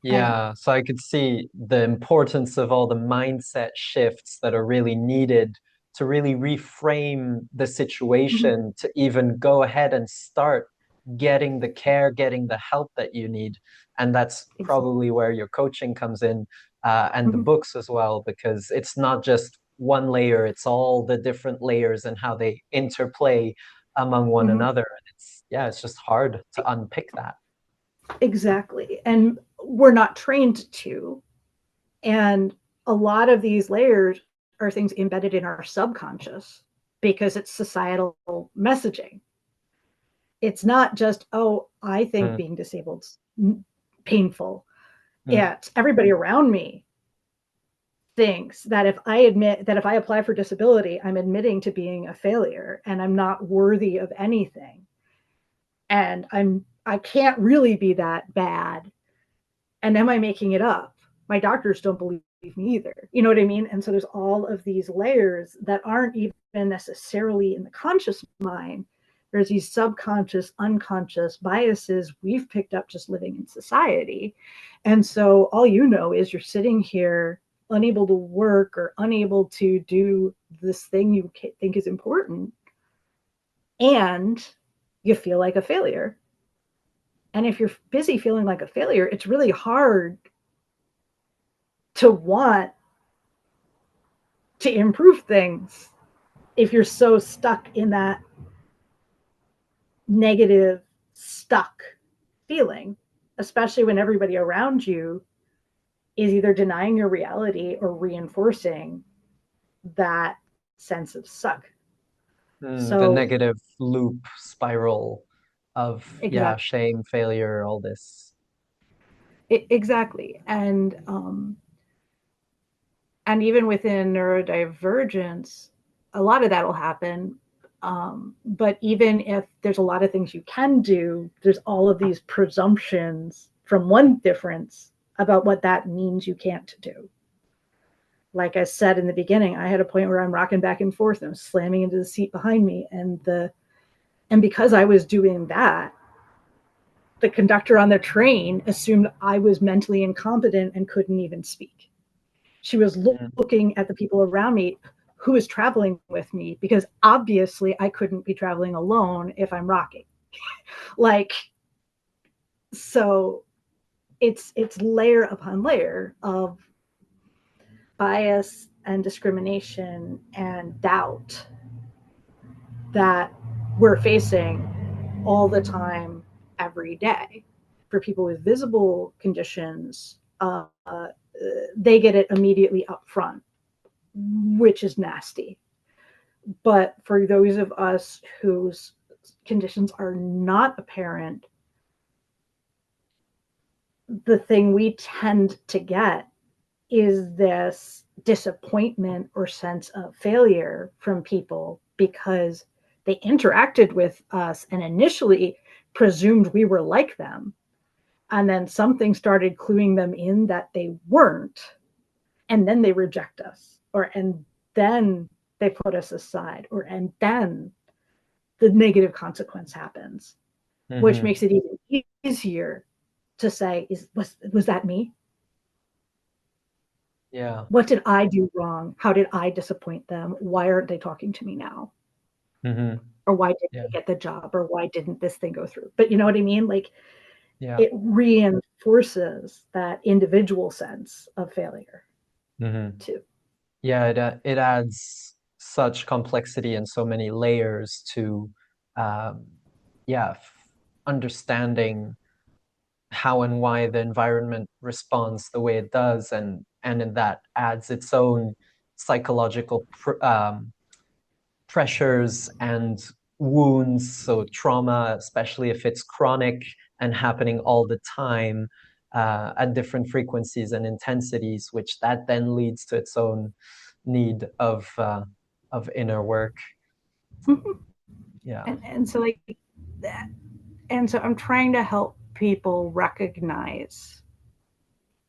And Yeah, so I could see the importance of all the mindset shifts that are really needed to really reframe the mhm, situation to even go ahead and start getting the care, getting the help that you need. And that's exactly. probably where your coaching comes in, and the Mhm, books as well, because it's not just one layer, it's all the different layers and how they interplay among one mhm. another. And yeah, it's just hard to unpick that. Exactly. And we're not trained to. And a lot of these layers are things embedded in our subconscious because it's societal messaging. It's not just, oh, I think Mm, being disabled's painful. mm, It's everybody around me thinks that if I apply for disability, I'm admitting to being a failure and I'm not worthy of anything. And I can't really be that bad. And am I making it up? My doctors don't believe me either. You know what I mean? And so there's all of these layers that aren't even necessarily in the conscious mind. There's these subconscious, unconscious biases we've picked up just living in society. And so all you know is you're sitting here unable to work or unable to do this thing you think is important, and you feel like a failure. And if you're busy feeling like a failure, it's really hard to want to improve things if you're so stuck in that negative, stuck feeling, especially when everybody around you is either denying your reality or reinforcing that sense of suck. The So, negative loop spiral of, yeah, exactly. shame, failure, all this. Exactly. And even within neurodivergence, a lot of that will happen. But even if there's a lot of things you can do, there's all of these presumptions from one difference about what that means you can't do. Like I said in the beginning, I had a point where I'm rocking back and forth and I'm slamming into the seat behind me, and because I was doing that, the conductor on the train assumed I was mentally incompetent and couldn't even speak. She was Mm. looking at the people around me who was traveling with me, because obviously I couldn't be traveling alone if I'm rocking. Like, so it's layer upon layer of bias and discrimination and doubt that we're facing all the time, every day. For people with visible conditions, they get it immediately up front, which is nasty. But for those of us whose conditions are not apparent, the thing we tend to get is this disappointment or sense of failure from people because they interacted with us and initially presumed we were like them. And then something started cluing them in that they weren't. And then they reject us, and then they put us aside, and then the negative consequence happens, which Mm-hmm. makes it even easier to say, was that me? Yeah. What did I do wrong? How did I disappoint them? Why aren't they talking to me now? Mm-hmm. Or why didn't Yeah. they get the job? Or why didn't this thing go through? But you know what I mean? Like, Yeah. it reinforces that individual sense of failure Mm-hmm. too. Yeah, it adds such complexity and so many layers to, um, yeah, understanding how and why the environment responds the way it does, and that adds its own psychological pressures and wounds. So trauma, especially if it's chronic and happening all the time, at different frequencies and intensities, which that then leads to its own need of inner work. Mhm. Yeah. And so like that, and so I'm trying to help people recognize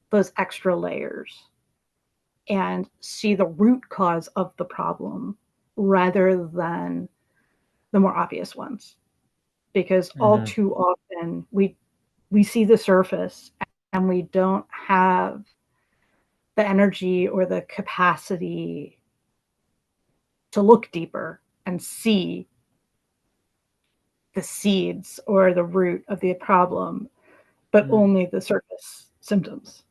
those extra layers and see the root cause of the problem rather than the more obvious ones, because all Hmm. too often we see the surface and we don't have the energy or the capacity to look deeper and see the seeds or the root of the problem, but Mm. only the surface symptoms.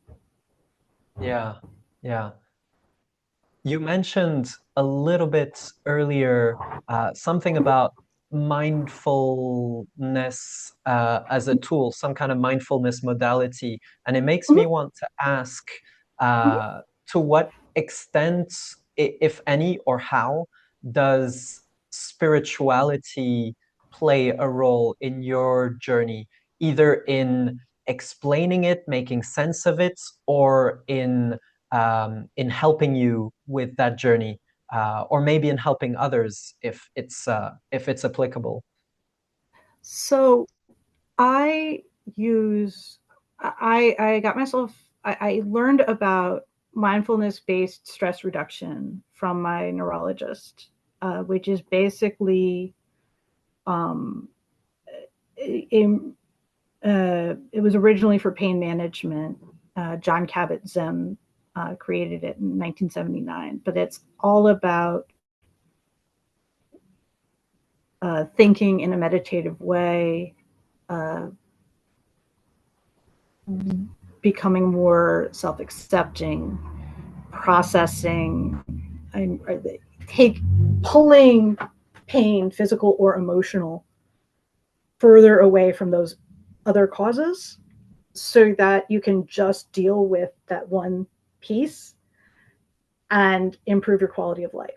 Yeah. Yeah. You mentioned a little bit earlier something about mindfulness as a tool, some kind of mindfulness modality. And it makes me Mm-hmm. want to ask Mm-hmm. to what extent, if any, or how does spirituality play a role in your journey, either in explaining it, making sense of it, or in helping you with that journey, or maybe in helping others if it's applicable. So I use I got myself I learned about mindfulness based stress reduction from my neurologist, which is basically um, in, it was originally for pain management. John Kabat-Zinn created it in 1979, but it's all about thinking in a meditative way, uh, becoming more self-accepting, processing, and take pulling pain, physical or emotional, further away from those other causes so that you can just deal with that one piece and improve your quality of life.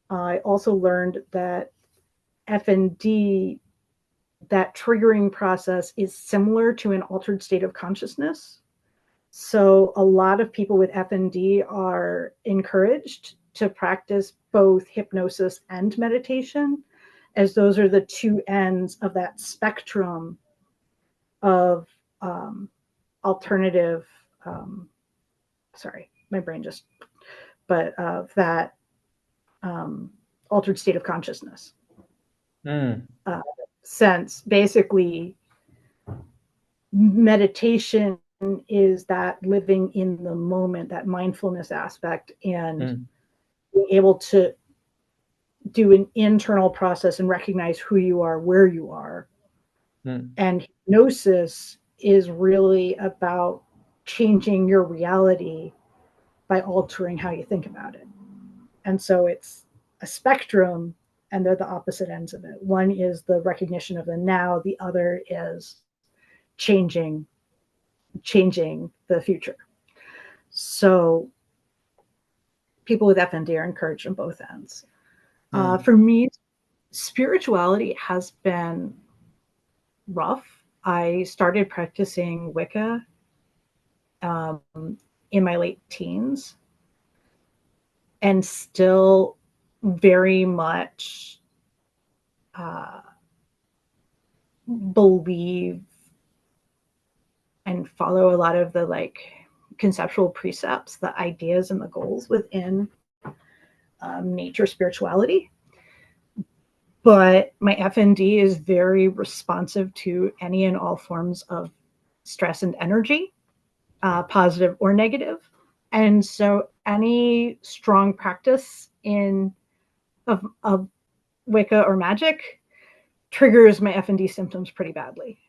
I also learned that FND, that triggering process, is similar to an altered state of consciousness. So a lot of people with FND are encouraged to practice both hypnosis and meditation, as those are the two ends of that spectrum of alternative, sorry, my brain just, but of that altered state of consciousness. Sense. Basically, meditation is that living in the moment, that mindfulness aspect, and being able to do an internal process and recognize who you are, where you are. And hypnosis is really about changing your reality by altering how you think about it. And so it's a spectrum, and they're the opposite ends of it. One is the recognition of the now, the other is changing the future. So people with FND are encouraged on both ends. For me, spirituality has been rough. I started practicing Wicca in my late teens, and still very much believe and follow a lot of the like conceptual precepts, the ideas and the goals within nature spirituality. But my FND is very responsive to any and all forms of stress and energy, positive or negative. And so any strong practice of Wicca or magic triggers my FND symptoms pretty badly.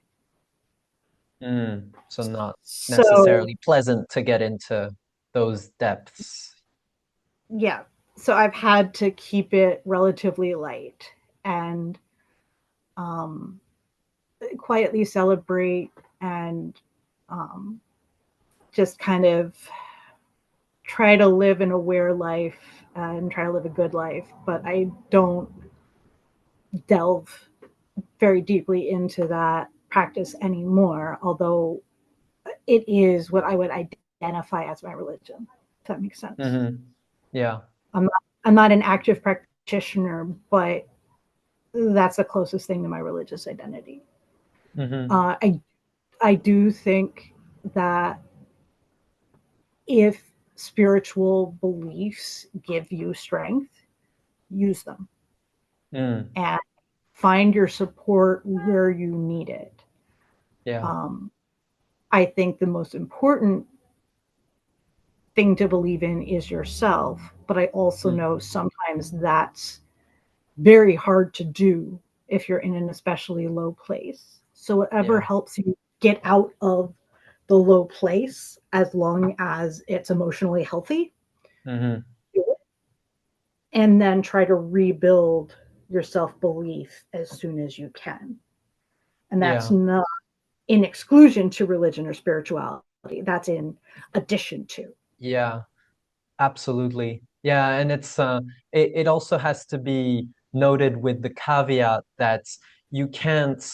So not necessarily pleasant to get into those depths. Yeah. So I've had to keep it relatively light and quietly celebrate and just kind of try to live an aware life and try to live a good life. But I don't delve very deeply into that practice anymore, although it is what I would identify as my religion, if that makes sense. Yeah. I'm not an active practitioner, but that's the closest thing to my religious identity. I do think that if spiritual beliefs give you strength, use them and find your support where you need it. Yeah. I think the most important thing to believe in is yourself, but I also know sometimes that's very hard to do if you're in an especially low place. So whatever helps you get out of the low place, as long as it's emotionally healthy, do it, and then try to rebuild your self-belief as soon as you can. And that's not in exclusion to religion or spirituality. That's in addition to. Yeah, absolutely. Yeah, and it also has to be noted with the caveat that you can't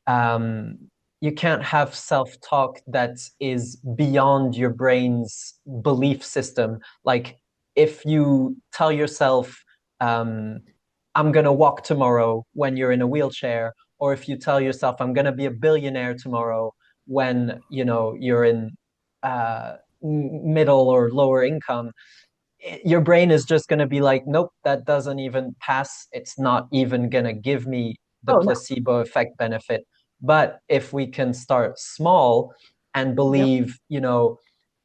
um, you can't have self-talk that is beyond your brain's belief system. Like if you tell yourself, I'm gonna walk tomorrow when you're in a wheelchair, or if you tell yourself, I'm gonna be a billionaire tomorrow when you're in middle or lower income, your brain is just going to be like, nope, that doesn't even pass. It's not even going to give me the placebo effect benefit. But if we can start small and believe,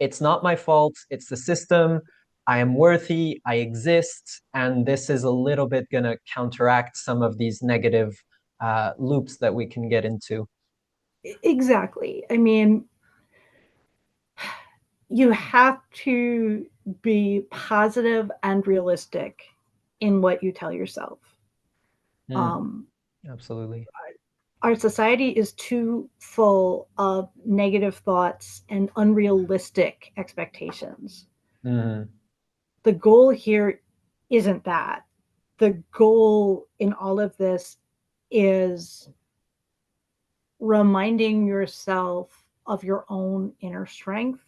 it's not my fault, it's the system, I am worthy, I exist, and this is a little bit going to counteract some of these negative loops that we can get into. Exactly. I mean, you have to be positive and realistic in what you tell yourself. Mm, Um, absolutely. our society is too full of negative thoughts and unrealistic expectations. Mm, The goal here isn't that. The goal in all of this is reminding yourself of your own inner strength,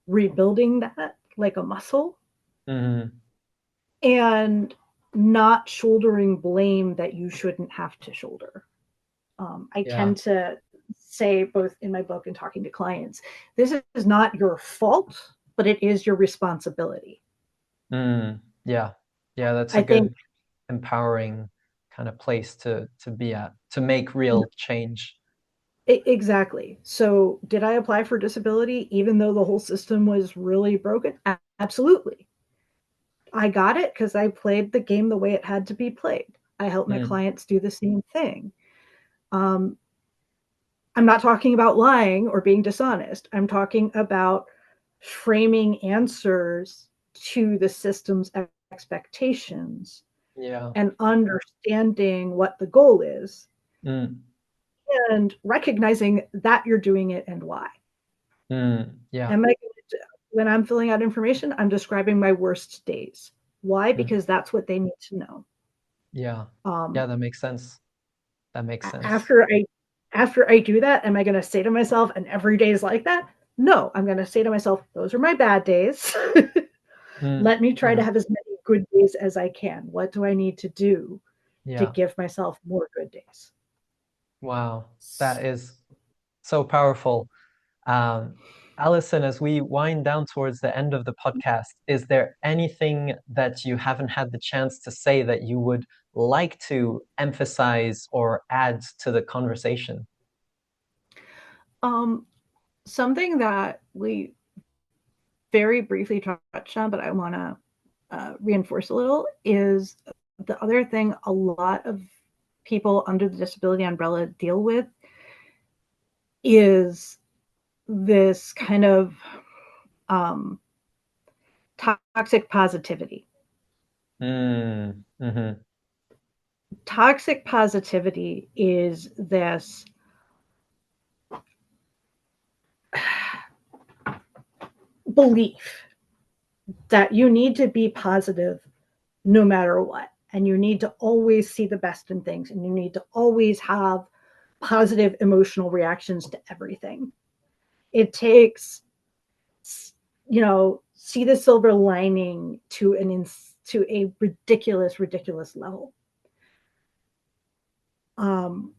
rebuilding that like a muscle, mm, and not shouldering blame that you shouldn't have to shoulder. I yeah. tend to say, both in my book and talking to clients, this is not your fault, but it is your responsibility. Yeah. Yeah, that's a I think good empowering kind of place to be at, to make real change. exactly. So, did I apply for disability even though the whole system was really broken? Absolutely. I got it because I played the game the way it had to be played. I help my Mm, clients do the same thing. Um, I'm not talking about lying or being dishonest. I'm talking about framing answers to the system's expectations yeah. and understanding what the goal is Mm, and recognizing that you're doing it and why. yeah. Am I, when I'm filling out information, I'm describing my worst days. Why? Mm, Because that's what they need to know. yeah. Um, Yeah, that makes sense. That makes sense. after I after I do that, am I going to say to myself, and every day is like that? No, I'm going to say to myself, those are my bad days. Mm, Let me try to mhm. have as many good days as I can. What do I need to do to Yeah. give myself more good days? Wow. That is so powerful. Um, Alison, as we wind down towards the end of the podcast, is there anything that you haven't had the chance to say that you would like to emphasize or add to the conversation? Um, something that we very briefly touched on, but I want to reinforce a little, is the other thing a lot of people under the disability umbrella deal with is this kind of um, toxic positivity. Mm-hmm. Toxic positivity is this belief that you need to be positive no matter what. And you need to always see the best in things. And you need to always have positive emotional reactions to everything. It takes, see the silver lining to to a ridiculous level. Um,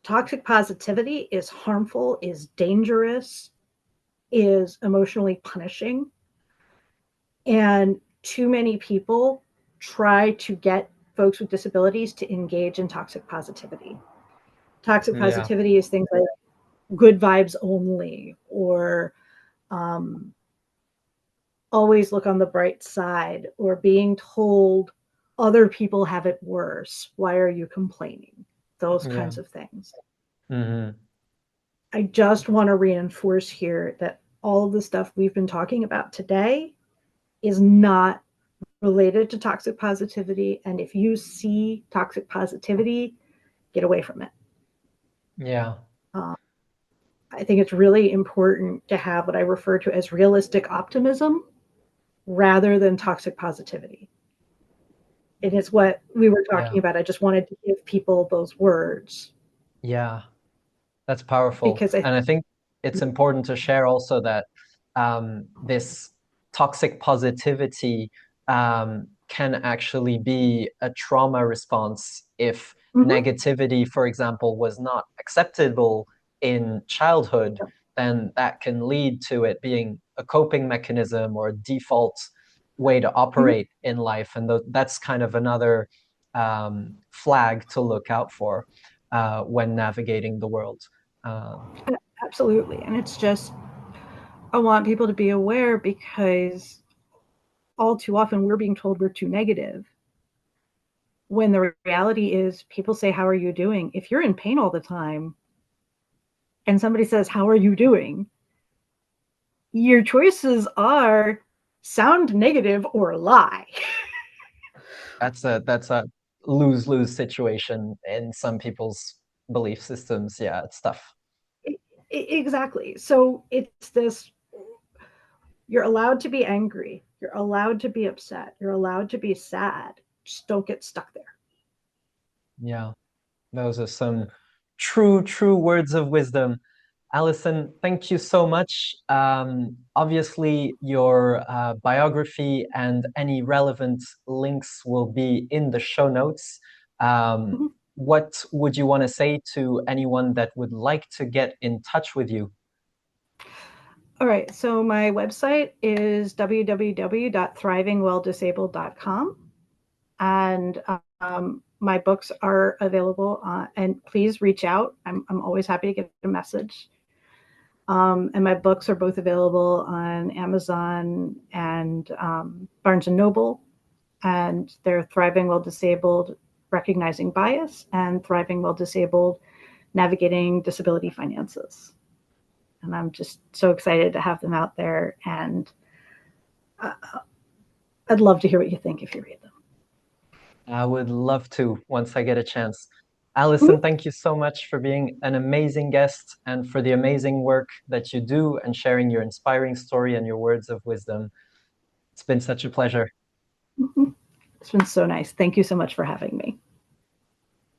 Toxic positivity is harmful, is dangerous, is emotionally punishing. And too many people try to get folks with disabilities to engage in toxic positivity. Toxic Yeah. positivity is things like good vibes only, or um, always look on the bright side, or being told other people have it worse. Why are you complaining? Those Yeah. kinds of things. Mm-hmm. I just want to reinforce here that all of the stuff we've been talking about today is not related to toxic positivity. And if you see toxic positivity, get away from it. Yeah. Uh, I think it's really important to have what I refer to as realistic optimism rather than toxic positivity. And it's what we were Yeah. talking about. I just wanted to give people those words Yeah. That's powerful. because I, And I think it's important to share also that this toxic positivity can actually be a trauma response if mm-hmm, negativity, for example, was not acceptable in childhood, then that can lead to it being a coping mechanism or a default way to mm-hmm, operate in life. And that's kind of another flag to look out for when navigating the world. Um, absolutely. And it's just, I want people to be aware because all too often we're being told we're too negative when the reality is people say, how are you doing? If you're in pain all the time and somebody says, how are you doing? your choices are sound negative or lie. That's a lose-lose situation in some people's belief systems. Yeah, it's tough. Exactly. So it's this, you're allowed to be angry, you're allowed to be upset, you're allowed to be sad. Just don't get stuck there. Yeah, those are some true words of wisdom. Alison, thank you so much. Obviously, your biography and any relevant links will be in the show notes. Um, Mhm. what would you want to say to anyone that would like to get in touch with you? All right. So my website is www.thrivingwelldisabled.com. And my books are available. And please reach out. I'm always happy to get a message. And my books are both available on Amazon and Barnes and Noble. And they're Thriving Well Disabled, Recognizing Bias, and Thriving Well Disabled, Navigating Disability Finances. And I'm just so excited to have them out there. And uh, I'd love to hear what you think if you read them. I would love to once I get a chance. Mhm. Alison, thank you so much for being an amazing guest and for the amazing work that you do and sharing your inspiring story and your words of wisdom. It's been such a pleasure. Mhm. It's been so nice. Thank you so much for having me.